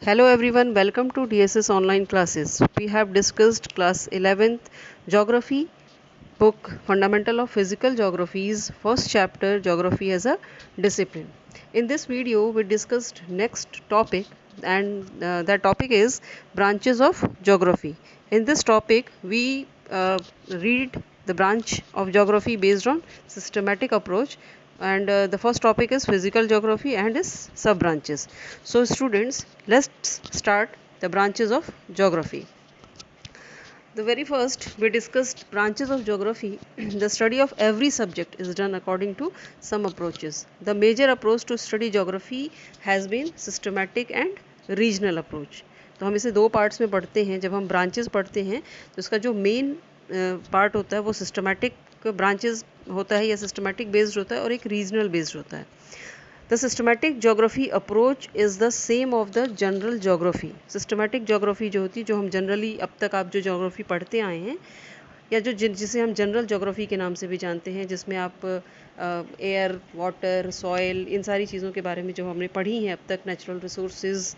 Hello everyone, welcome to DSS online classes. We have discussed class 11th geography book Fundamental of Physical Geography's first chapter Geography as a Discipline. In this video we discussed next topic and that topic is branches of geography. In this topic we read the branch of geography based on systematic approach and the first topic is physical geography and its sub branches. So students, let's start the branches of geography. The very first we discussed branches of geography. The study of every subject is done according to some approaches. The major approach to study geography has been systematic and regional approach. तो हम इसे दो parts में पढ़ते हैं. जब हम branches पढ़ते हैं तो इसका जो मेन पार्ट होता है वो सिस्टमैटिक ब्रांचेस होता है या सिस्टमैटिक बेस्ड होता है और एक रीजनल बेस्ड होता है. The systematic geography approach is the same of the general geography. Systematic geography जो होती है, जो हम जनरली अब तक आप जो geography पढ़ते आए हैं या जो जिसे हम जनरल geography के नाम से भी जानते हैं, जिसमें आप एयर, वाटर, सॉइल, इन सारी चीज़ों के बारे में जो हमने पढ़ी हैं अब तक, नेचुरल रिसोर्सेज,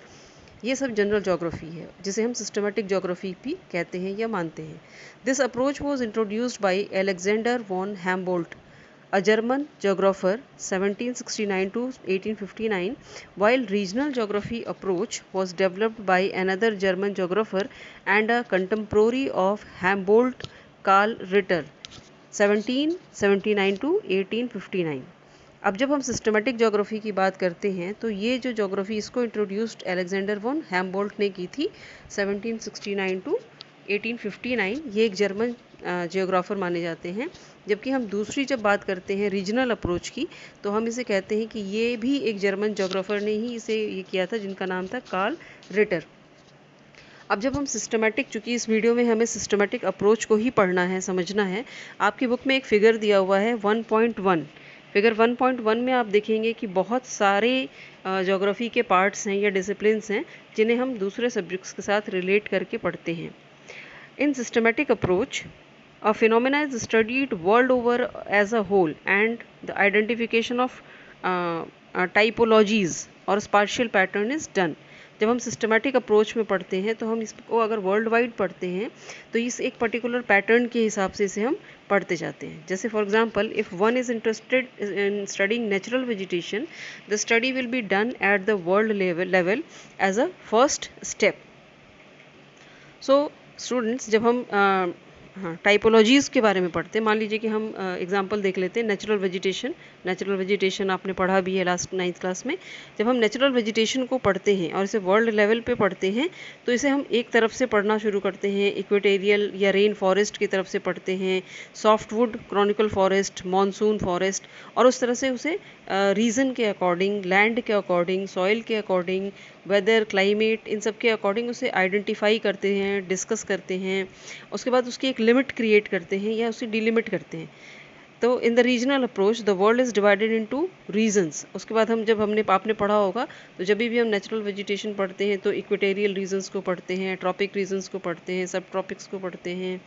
ये सब जनरल जोग्राफी है जिसे हम सिस्टमेटिक जोग्राफी भी कहते हैं या मानते हैं. This approach was introduced by Alexander von Humboldt, a German geographer 1769 to 1859, while regional geography approach was developed by another German geographer and a contemporary of Humboldt, Karl Ritter 1779 to 1859. अब जब हम systematic geography की बात करते हैं तो ये जो ज्योग्राफी इसको इंट्रोड्यूस्ड अलेक्जेंडर वॉन हैम्बोल्ट ने की थी 1769 टू 1859. ये एक जर्मन जियोग्राफर माने जाते हैं. जबकि हम दूसरी जब बात करते हैं रीजनल अप्रोच की तो हम इसे कहते हैं कि ये भी एक जर्मन जियोग्राफर ने ही इसे ये किया था, जिनका नाम था कार्ल रिटर. अब जब हम सिस्टमेटिक, चूँकि इस वीडियो में हमें सिस्टमेटिक अप्रोच को ही पढ़ना है, समझना है, आपकी बुक में एक फिगर दिया हुआ है 1.1. फिगर 1.1 में आप देखेंगे कि बहुत सारे ज्योग्राफी के पार्ट्स हैं या डिसिप्लिन्स हैं जिन्हें हम दूसरे सब्जेक्ट्स के साथ रिलेट करके पढ़ते हैं. In systematic approach, a phenomena is studied world over as a whole and the identification of typologies और spatial pattern is done. जब हम सिस्टमेटिक अप्रोच में पढ़ते हैं तो हम इसको अगर वर्ल्ड वाइड पढ़ते हैं तो इस एक पर्टिकुलर पैटर्न के हिसाब से इसे हम पढ़ते जाते हैं. जैसे for example, if one is interested in studying natural vegetation, the study will be done at the world level as a first step. So students, जब हम टाइपोलॉजीज़ के बारे में पढ़ते हैं, मान लीजिए कि हम एग्जांपल देख लेते हैं नेचुरल वेजिटेशन आपने पढ़ा भी है लास्ट 9th क्लास में. जब हम नेचुरल वेजिटेशन को पढ़ते हैं और इसे वर्ल्ड लेवल पे पढ़ते हैं तो इसे हम एक तरफ से पढ़ना शुरू करते हैं, इक्वेटेरियल या रेन फॉरेस्ट की तरफ से पढ़ते हैं, softwood Chronicle forest, monsoon forest, और उस तरह से उसे रीजन के अकॉर्डिंग, लैंड के अकॉर्डिंग, सॉइल के अकॉर्डिंग, वेदर, क्लाइमेट, इन सब के अकॉर्डिंग उसे आइडेंटिफाई करते हैं, डिस्कस करते हैं. उसके बाद उसकी एक लिमिट क्रिएट करते हैं या उसे डिलिमिट करते हैं. तो in the regional approach the world is divided into regions. उसके बाद हम जब आपने पढ़ा होगा तो जब भी हम नेचुरल वेजिटेशन पढ़ते हैं तो इक्वेटेरियल रीजन्स को पढ़ते हैं, ट्रॉपिक रीजन्स को पढ़ते हैं, सब ट्रॉपिक्स को पढ़ते हैं.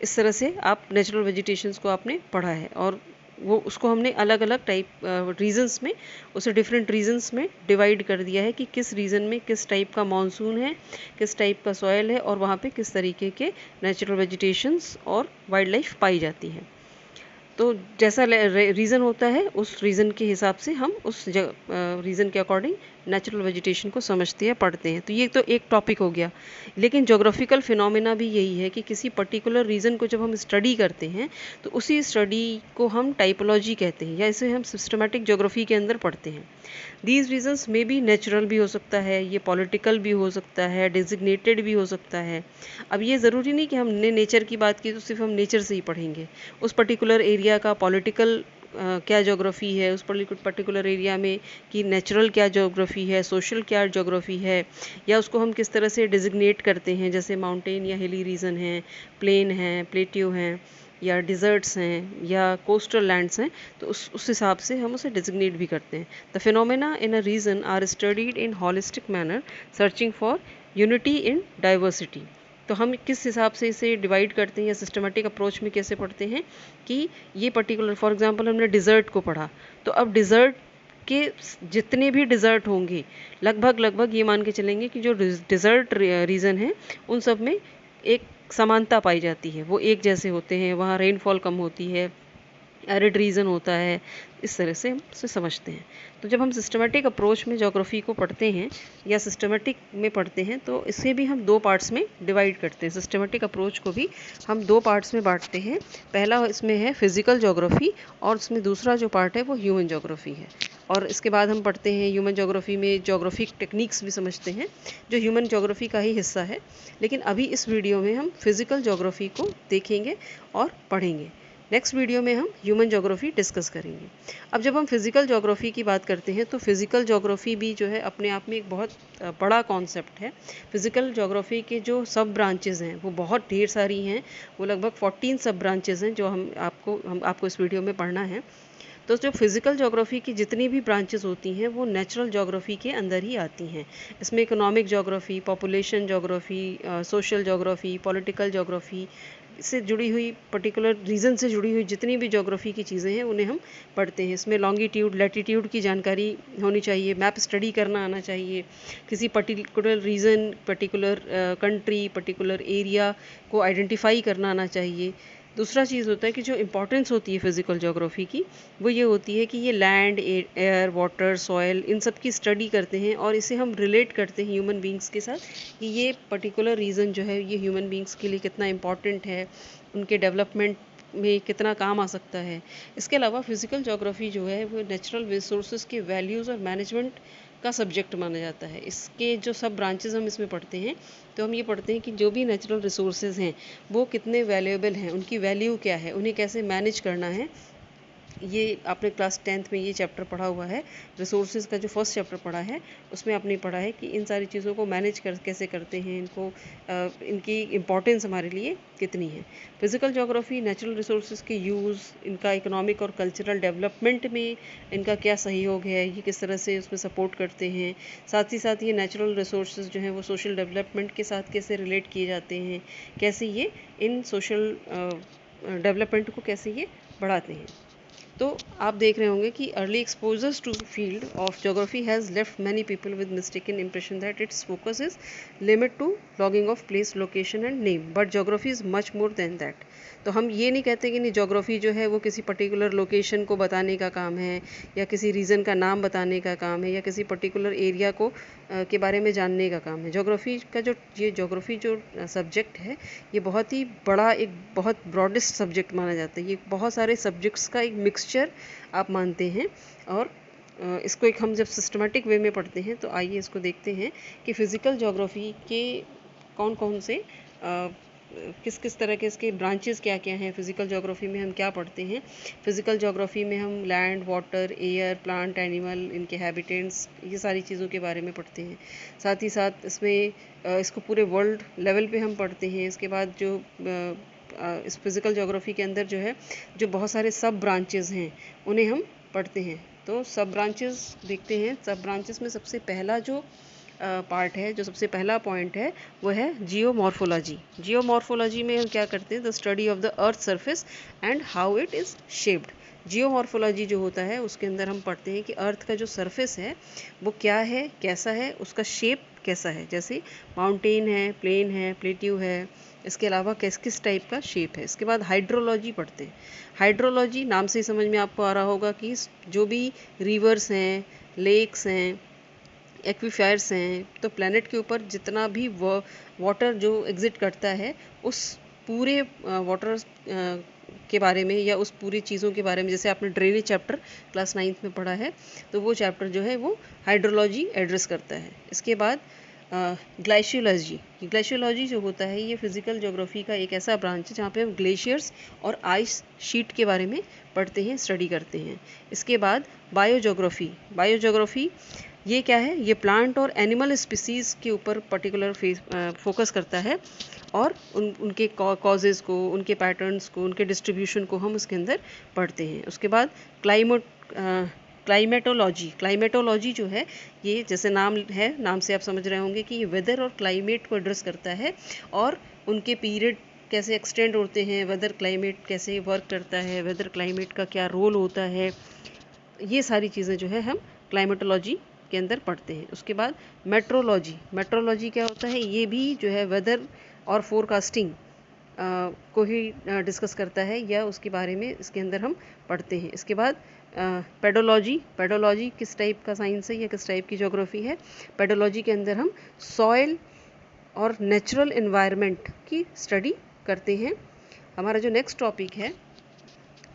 इस तरह से आप नेचुरल वेजिटेशंस को आपने पढ़ा है और वो उसको हमने अलग अलग टाइप रीजन्स में, उसे डिफरेंट रीजन्स में डिवाइड कर दिया है कि किस रीजन में किस टाइप का मॉनसून है, किस टाइप का सॉयल है और वहाँ पे किस तरीके के नेचुरल वेजिटेशंस और वाइल्ड लाइफ पाई जाती है. तो जैसा रीज़न होता है उस रीज़न के हिसाब से हम उस रीज़न के अकॉर्डिंग नेचुरल वेजिटेशन को समझते हैं, पढ़ते हैं. तो ये तो एक टॉपिक हो गया. लेकिन जोग्राफिकल फिनोमेना भी यही है कि किसी पर्टिकुलर रीज़न को जब हम स्टडी करते हैं तो उसी स्टडी को हम टाइपोलॉजी कहते हैं या इसे हम सिस्टमेटिक जोग्राफी के अंदर पढ़ते हैं. दीज रीजन्स में भी नेचुरल भी हो सकता है, ये पॉलिटिकल भी हो सकता है, डेजिग्नेटेड भी हो सकता है. अब ये ज़रूरी नहीं कि हमने नेचर की बात की तो सिर्फ हम नेचर से ही पढ़ेंगे. उस पर्टिकुलर एरिया का पॉलिटिकल क्या ज्योग्राफी है, उस पर्टिकुलर एरिया में कि नेचुरल क्या ज्योग्राफी है, सोशल क्या ज्योग्राफी है, या उसको हम किस तरह से डिजिग्नेट करते हैं, जैसे माउंटेन या हिली रीजन है, प्लेन है, प्लेट्यू हैं, या डिज़र्ट्स हैं या कोस्टल लैंड्स हैं, तो उस हिसाब से हम उसे डिजिग्नेट भी करते हैं. The phenomena in a region are studied in holistic manner searching for unity in diversity. तो हम किस हिसाब से इसे डिवाइड करते हैं या सिस्टमेटिक अप्रोच में कैसे पढ़ते हैं कि ये पर्टिकुलर, फॉर एग्जांपल हमने डिज़र्ट को पढ़ा तो अब डिज़र्ट उसके जितने भी डिज़र्ट होंगे लगभग ये मान के चलेंगे कि जो डिज़र्ट रीजन है उन सब में एक समानता पाई जाती है, वो एक जैसे होते हैं, वहाँ रेनफॉल कम होती है, एरिड रीजन होता है, इस तरह से हम उसे समझते हैं। तो जब हम सिस्टमेटिक अप्रोच में ज्योग्राफी को पढ़ते हैं या सिस्टमेटिक में पढ़ते हैं तो इसे भी हम 2 पार्ट्स में डिवाइड करते हैं। सिस्टमेटिक अप्रोच को भी हम 2 पार्ट्स में बांटते हैं। पहला इसमें है फिजिकल ज्योग्राफी और उसमें दूसरा जो पार्ट है वो ह्यूमन ज्योग्राफी है। और इसके बाद हम पढ़ते हैं ह्यूमन ज्योग्राफी में ज्योग्राफिक टेक्निक्स भी समझते हैं जो ह्यूमन ज्योग्राफी का ही हिस्सा है। लेकिन अभी इस वीडियो में हम फिजिकल ज्योग्राफी को देखेंगे और पढ़ेंगे। नेक्स्ट वीडियो में हम ह्यूमन ज्योग्राफी डिस्कस करेंगे। अब जब हम फिजिकल ज्योग्राफी की बात करते हैं तो फिजिकल ज्योग्राफी भी जो है अपने आप में एक बहुत बड़ा कॉन्सेप्ट है। फिजिकल ज्योग्राफी के जो सब ब्रांचेज़ हैं वो बहुत ढेर सारी हैं, वो लगभग 14 सब ब्रांचेज़ हैं जो हम आपको इस वीडियो में पढ़ना है। तो जो फिजिकल ज्योग्राफी की जितनी भी ब्रांचेस होती हैं वो नेचुरल ज्योग्राफी के अंदर ही आती हैं। इसमें economic geography, population geography, social geography, political geography से जुड़ी हुई, पर्टिकुलर रीजन से जुड़ी हुई जितनी भी ज्योग्राफी की चीज़ें हैं उन्हें हम पढ़ते हैं। इसमें लॉन्गिट्यूड, लैटिट्यूड की जानकारी होनी चाहिए, मैप स्टडी करना आना चाहिए, किसी particular region, particular country, particular area को आइडेंटिफाई करना आना चाहिए। दूसरा चीज़ होता है कि जो इम्पोर्टेंस होती है फिजिकल ज्योग्राफी की वो ये होती है कि ये लैंड, एयर, वाटर, सॉयल, इन सब की स्टडी करते हैं और इसे हम रिलेट करते हैं ह्यूमन बींग्स के साथ कि ये पर्टिकुलर रीज़न जो है ये ह्यूमन बींग्स के लिए कितना इम्पॉर्टेंट है, उनके डेवलपमेंट में कितना काम आ सकता है। इसके अलावा फिजिकल ज्योग्राफी जो है वो नेचुरल रिसोर्सेज के वैल्यूज़ और मैनेजमेंट का सब्जेक्ट माना जाता है। इसके जो सब ब्रांचेस हम इसमें पढ़ते हैं तो हम ये पढ़ते हैं कि जो भी नेचुरल रिसोर्सेज हैं वो कितने वैल्यूएबल हैं, उनकी वैल्यू क्या है, उन्हें कैसे मैनेज करना है। ये आपने क्लास 10th में ये चैप्टर पढ़ा हुआ है, रिसोर्सेज का जो फर्स्ट चैप्टर पढ़ा है उसमें आपने पढ़ा है कि इन सारी चीज़ों को मैनेज कैसे करते हैं, इनकी इम्पोर्टेंस हमारे लिए कितनी है। फिजिकल ज्योग्राफी नेचुरल रिसोर्सेज के यूज़, इनका इकोनॉमिक और कल्चरल डेवलपमेंट में इनका क्या सहयोग है, ये किस तरह से उसमें सपोर्ट करते हैं, साथ ही साथ ये नेचुरल रिसोर्सेज जो हैं वो सोशल डेवलपमेंट के साथ कैसे रिलेट किए जाते हैं, कैसे ये इन सोशल डेवलपमेंट को कैसे ये बढ़ाते हैं। तो आप देख रहे होंगे कि early exposures to field of geography has left many people with mistaken impression that its focus is limit to logging of place, location and name, but geography is much more than that. तो हम ये नहीं कहते कि नहीं geography जो है वो किसी पर्टिकुलर लोकेशन को बताने का काम है या किसी रीजन का नाम बताने का काम है या किसी पर्टिकुलर एरिया को के बारे में जानने का काम है। ज्योग्राफी का ज्योग्राफी जो सब्जेक्ट है ये बहुत ही बड़ा, एक बहुत ब्रॉडेस्ट सब्जेक्ट माना जाता है। ये बहुत सारे सब्जेक्ट्स का एक मिक्सचर आप मानते हैं और इसको एक हम जब सिस्टमेटिक वे में पढ़ते हैं तो आइए इसको देखते हैं कि फिज़िकल ज्योग्राफी के कौन कौन से किस किस तरह के इसके ब्रांचेस क्या क्या हैं। फिज़िकल ज्योग्राफी में हम क्या पढ़ते हैं? फिज़िकल ज्योग्राफी में हम land, water, air, plant, animal, इनके हैबिटेट्स, ये सारी चीज़ों के बारे में पढ़ते हैं। साथ ही साथ इसमें इसको पूरे वर्ल्ड लेवल पे हम पढ़ते हैं। इसके बाद जो इस फिज़िकल ज्योग्राफी के अंदर जो है जो बहुत सारे सब ब्रांचेस हैं उन्हें हम पढ़ते हैं। तो सब ब्रांचेस देखते हैं। सब ब्रांचेस में सबसे पहला जो पार्ट है, जो सबसे पहला पॉइंट है वो है जियोमॉर्फोलॉजी। जियोमॉर्फोलॉजी में हम क्या करते हैं? The study of the earth surface and how it is shaped. Geomorphology जो होता है उसके अंदर हम पढ़ते हैं कि अर्थ का जो सरफेस है वो क्या है, कैसा है, उसका शेप कैसा है। जैसे माउंटेन है, प्लेन है, प्लेट्यू है, इसके अलावा किस किस टाइप का शेप है। इसके बाद हाइड्रोलॉजी पढ़ते हैं। हाइड्रोलॉजी नाम से ही समझ में आपको आ रहा होगा कि जो भी रिवर्स हैं, लेक्स हैं, एक्वीफायर्स हैं, तो प्लेनेट के ऊपर जितना भी वाटर जो एग्जिट करता है उस पूरे वाटर के बारे में या उस पूरी चीज़ों के बारे में, जैसे आपने ड्रेनेज चैप्टर क्लास 9th में पढ़ा है तो वो चैप्टर जो है वो हाइड्रोलॉजी एड्रेस करता है। इसके बाद ग्लेशियोलॉजी। ग्लेशियोलॉजी जो होता है ये फिज़िकल ज्योग्राफी का एक ऐसा ब्रांच है जहाँ पे हम ग्लेशियर्स और आइस शीट के बारे में पढ़ते हैं, स्टडी करते हैं। इसके बाद बायोज्योग्राफी। बायोज्योग्राफी ये क्या है? ये प्लांट और एनिमल स्पीसीज़ के ऊपर पर्टिकुलर फोकस करता है और उनके कॉजेज़ को, उनके पैटर्न्स को, उनके डिस्ट्रीब्यूशन को हम उसके अंदर पढ़ते हैं। उसके बाद क्लाइमेटोलॉजी। क्लाइमेटोलॉजी जो है ये जैसे नाम है, नाम से आप समझ रहे होंगे कि ये वेदर और क्लाइमेट को एड्रेस करता है और उनके पीरियड कैसे एक्सटेंड होते हैं, वेदर क्लाइमेट कैसे वर्क करता है, वेदर क्लाइमेट का क्या रोल होता है, ये सारी चीज़ें जो है हम क्लाइमेटोलॉजी के अंदर पढ़ते हैं। उसके बाद मेट्रोलॉजी, मेट्रोलॉजी क्या होता है, ये भी जो है वेदर और फोरकास्टिंग को ही डिस्कस करता है या उसके बारे में इसके अंदर हम पढ़ते हैं। इसके बाद पेडोलॉजी, पेडोलॉजी किस टाइप का साइंस है या किस टाइप की ज्योग्राफी है। पेडोलॉजी के अंदर हम सॉइल और नेचुरल एनवायरनमेंट की स्टडी करते हैं। हमारा जो नेक्स्ट टॉपिक है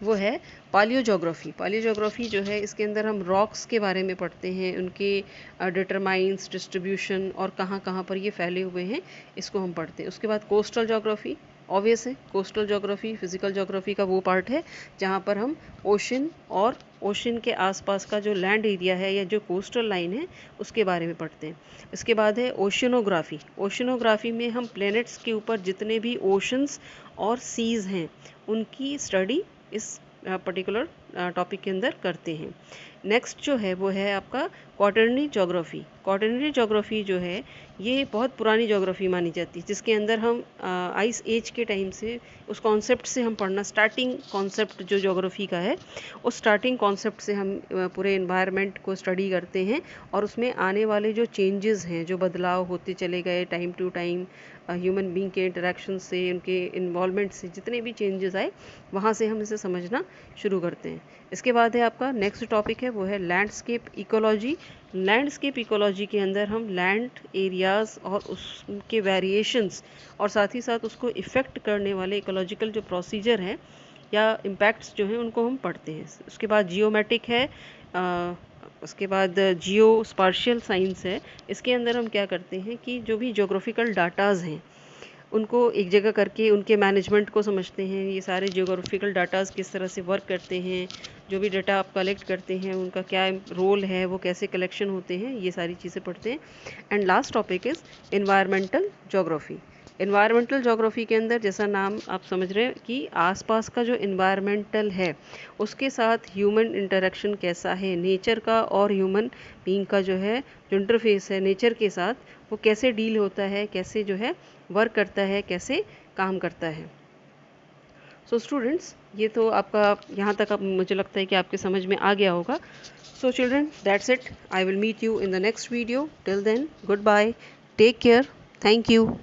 वो है पालियोजोग्राफी। पालियोजोग्राफी जो है इसके अंदर हम रॉक्स के बारे में पढ़ते हैं, उनके डिटरमाइंस, डिस्ट्रीब्यूशन और कहाँ कहाँ पर ये फैले हुए हैं, इसको हम पढ़ते हैं। उसके बाद कोस्टल ज्योग्राफी, ऑब्वियस है कोस्टल ज्योग्राफी फिजिकल ज्योग्राफी का वो पार्ट है जहाँ पर हम ओशन और ओशन के आसपास का जो लैंड एरिया है या जो कोस्टल लाइन है उसके बारे में पढ़ते हैं। इसके बाद है ओशनोग्राफी। ओशनोग्राफी में हम प्लैनेट्स के ऊपर जितने भी ओशंस और सीज़ हैं उनकी स्टडी इस पर्टिकुलर टॉपिक के अंदर करते हैं। नेक्स्ट जो है वो है आपका क्वाटरनरी ज्योग्राफी। क्वाटरनरी ज्योग्राफी जो है ये बहुत पुरानी ज्योग्राफी मानी जाती है, जिसके अंदर हम आइस एज के टाइम से उस कॉन्सेप्ट से हम पढ़ना, स्टार्टिंग कॉन्सेप्ट जो ज्योग्राफी का है उस स्टार्टिंग कॉन्सेप्ट से हम पूरे एनवायरनमेंट को स्टडी करते हैं और उसमें आने वाले जो चेंजेस हैं, जो बदलाव होते चले गए time to time human being के इंटरेक्शन से, उनके इन्वॉल्वमेंट से जितने भी चेंजेस आए वहाँ से हम इसे समझना शुरू करते हैं। इसके बाद है आपका नेक्स्ट टॉपिक है वो है लैंडस्केप इकोलॉजी। लैंडस्केप इकोलॉजी के अंदर हम लैंड एरियाज़ और उसके वेरिएशंस और साथ ही साथ उसको इफ़ेक्ट करने वाले इकोलॉजिकल जो प्रोसीजर है या इम्पैक्ट्स जो हैं उनको हम पढ़ते हैं। उसके बाद जियोमेट्रिक है, उसके बाद जियो स्पार्शियल साइंस है। इसके अंदर हम क्या करते हैं कि जो भी ज्योग्राफिकल डाटाज़ हैं उनको एक जगह करके उनके मैनेजमेंट को समझते हैं। ये सारे जियोग्राफिकल डाटाज़ किस तरह से वर्क करते हैं, जो भी डाटा आप कलेक्ट करते हैं उनका क्या रोल है, वो कैसे कलेक्शन होते हैं, ये सारी चीज़ें पढ़ते हैं। And last topic is environmental geography. Environmental geography के अंदर जैसा नाम आप समझ रहे हैं कि आसपास का जो एनवायरमेंटल है उसके साथ ह्यूमन इंटरेक्शन कैसा है, नेचर का और ह्यूमन बीइंग का जो है जो इंटरफेस है नेचर के साथ वो कैसे डील होता है, कैसे जो है वर्क करता है, कैसे काम करता है। सो स्टूडेंट्स, ये तो आपका यहाँ तक मुझे लगता है कि आपके समझ में आ गया होगा। So children, that's it. I will meet you in the next video. Till then, good bye, take care, thank you.